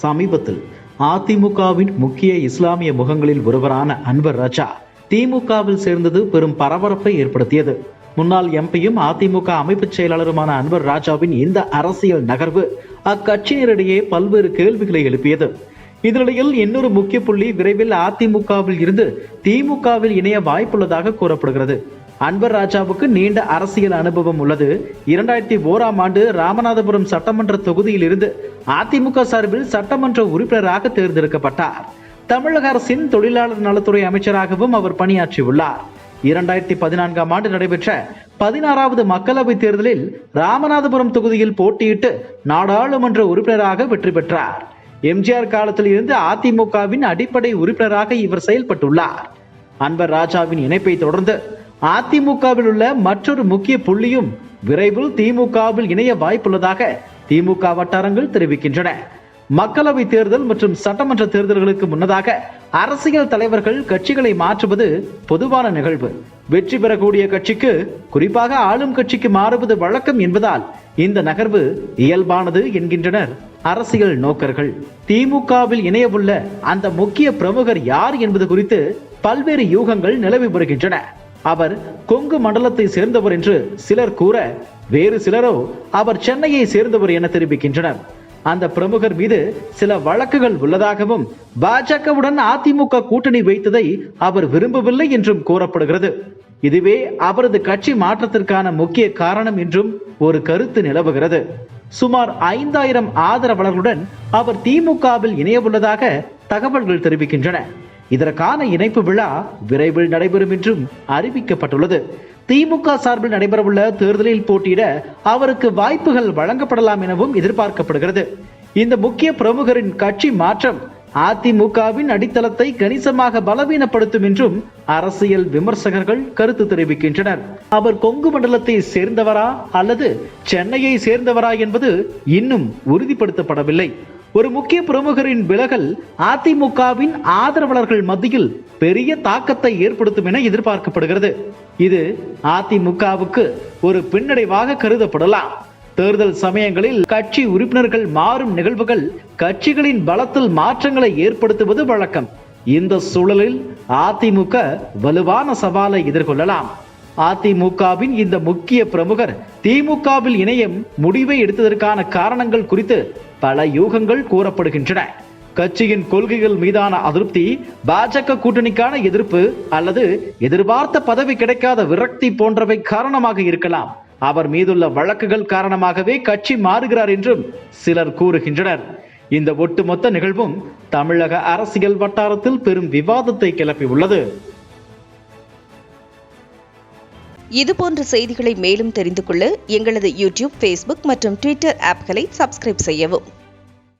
சமீபத்தில் அதிமுகவின் முக்கிய இஸ்லாமிய முகங்களில் ஒருவரான அன்வர் ராஜா திமுகவில் சேர்ந்தது பெரும் பரபரப்பை ஏற்படுத்தியது. முன்னாள் எம்பியும் அதிமுக அமைப்பு செயலாளருமான அன்வர் ராஜாவின் இந்த அரசியல் நகர்வு அக்கட்சியினரிடையே பல்வேறு கேள்விகளை எழுப்பியது. இதனிடையில் இன்னொரு முக்கிய புள்ளி விரைவில் அதிமுகவில் இருந்து திமுகவில் இணைய வாய்ப்புள்ளதாக கூறப்படுகிறது. அன்வர் ராஜாவுக்கு நீண்ட அரசியல் அனுபவம் உள்ளது. 2001ஆம் ஆண்டு ராமநாதபுரம் சட்டமன்ற தொகுதியில் இருந்து அதிமுக சார்பில் சட்டமன்ற உறுப்பினராக தேர்ந்தெடுக்கப்பட்டார். தமிழக அரசின் தொழிலாளர் நலத்துறை அமைச்சராகவும் அவர் பணியாற்றியுள்ளார். 2014ஆம் ஆண்டு நடைபெற்ற 16வது மக்களவைத் தேர்தலில் ராமநாதபுரம் தொகுதியில் போட்டியிட்டு நாடாளுமன்ற உறுப்பினராக வெற்றி பெற்றார். எம்ஜிஆர் காலத்தில் இருந்து அதிமுகவின் அடிப்படை உறுப்பினராக இவர் செயல்பட்டுள்ளார். அன்வர் ராஜாவின் இணைப்பை தொடர்ந்து அதிமுகவில் உள்ள மற்றொரு முக்கிய புள்ளியும் விரைவில் திமுகவில் இணைய வாய்ப்புள்ளதாக திமுக வட்டாரங்கள் தெரிவிக்கின்றன. மக்களவை தேர்தல் மற்றும் சட்டமன்ற தேர்தல்களுக்கு முன்னதாக அரசியல் தலைவர்கள் கட்சிகளை மாற்றுவது பொதுவான நிகழ்வு. வெற்றி பெறக்கூடிய கட்சிக்கு, குறிப்பாக ஆளும் கட்சிக்கு மாறுவது வழக்கம் என்பதால் இந்த நகர்வு இயல்பானது என்கின்றனர் அரசியல் நோக்கர்கள். திமுகவில் இணையவுள்ள அந்த முக்கிய பிரமுகர் யார் என்பது குறித்து பல்வேறு யூகங்கள் நிலவி வருகின்றன. அவர் கொங்கு மண்டலத்தை சேர்ந்தவர் என்று சிலர் கூற, வேறு சிலரோ அவர் சென்னையை சேர்ந்தவர் என தெரிவிக்கின்றனர். அந்த பிரமுகர் மீது சில வழக்குகள் உள்ளதாகவும் பாஜகவுடன் அதிமுக கூட்டணி வைத்ததை அவர் விரும்பவில்லை என்றும் கூறப்படுகிறது. இதுவே அவரது கட்சி மாற்றத்திற்கான முக்கிய காரணம் என்றும் ஒரு கருத்து நிலவுகிறது. சுமார் 5000 ஆதரவாளர்களுடன் அவர் திமுகவில் இணையவுள்ளதாக தகவல்கள் தெரிவிக்கின்றன. இதற்கான இணைப்பு விழா விரைவில் நடைபெறும் என்றும் அறிவிக்கப்பட்டுள்ளது. திமுக சார்பில் நடைபெறவுள்ள தேர்தலில் போட்டியிட அவருக்கு வாய்ப்புகள் வழங்கப்படலாம் எனவும் எதிர்பார்க்கப்படுகிறது. இந்த முக்கிய பிரமுகரின் கட்சி மாற்றம் அதிமுகவின் அடித்தளத்தை கணிசமாக பலவீனப்படுத்தும் என்றும் அரசியல் விமர்சகர்கள் கருத்து தெரிவிக்கின்றனர். அவர் கொங்கு மண்டலத்தை சேர்ந்தவரா அல்லது சென்னையை சேர்ந்தவரா என்பது இன்னும் உறுதிப்படுத்தப்படவில்லை. ஒரு முக்கிய பிரமுகரின் விலகல் அதிமுகவின் ஆதரவாளர்கள் மத்தியில் பெரிய தாக்கத்தை ஏற்படுத்தும் என எதிர்பார்க்கப்படுகிறது. இது அதிமுகவுக்கு ஒரு பின்னடைவாக கருதப்படலாம். தேர்தல் சமயங்களில் கட்சி உறுப்பினர்கள் மாறும் நிகழ்வுகள் கட்சிகளின் பலத்தில் மாற்றங்களை ஏற்படுத்துவது வழக்கம். இந்த சூழலில் அதிமுக வலுவான சவாலை எதிர்கொள்ளலாம். அதிமுகவின் இந்த முக்கிய பிரமுகர் திமுகவில் இணையம் முடிவை எடுத்ததற்கான காரணங்கள் குறித்து பல யூகங்கள் கூறப்படுகின்றன. கட்சியின் கொள்கைகள் மீதான அதிருப்தி, பாஜக கூட்டணிக்கான எதிர்ப்பு அல்லது எதிர்பார்த்த பதவி கிடைக்காத விரக்தி போன்றவை காரணமாக இருக்கலாம். அவர் மீதுள்ள வழக்குகள் காரணமாகவே கட்சி மாறுகிறார் என்றும் சிலர் கூறுகின்றனர். இந்த ஒட்டுமொத்த நிகழ்வும் தமிழக அரசியல் வட்டாரத்தில் பெரும் விவாதத்தை கிளப்பியுள்ளது. இதுபோன்ற செய்திகளை மேலும் தெரிந்து கொள்ள எங்களது யூடியூப், ஃபேஸ்புக் மற்றும் ட்விட்டர் ஆப்களை சப்ஸ்கிரைப் செய்யவும்.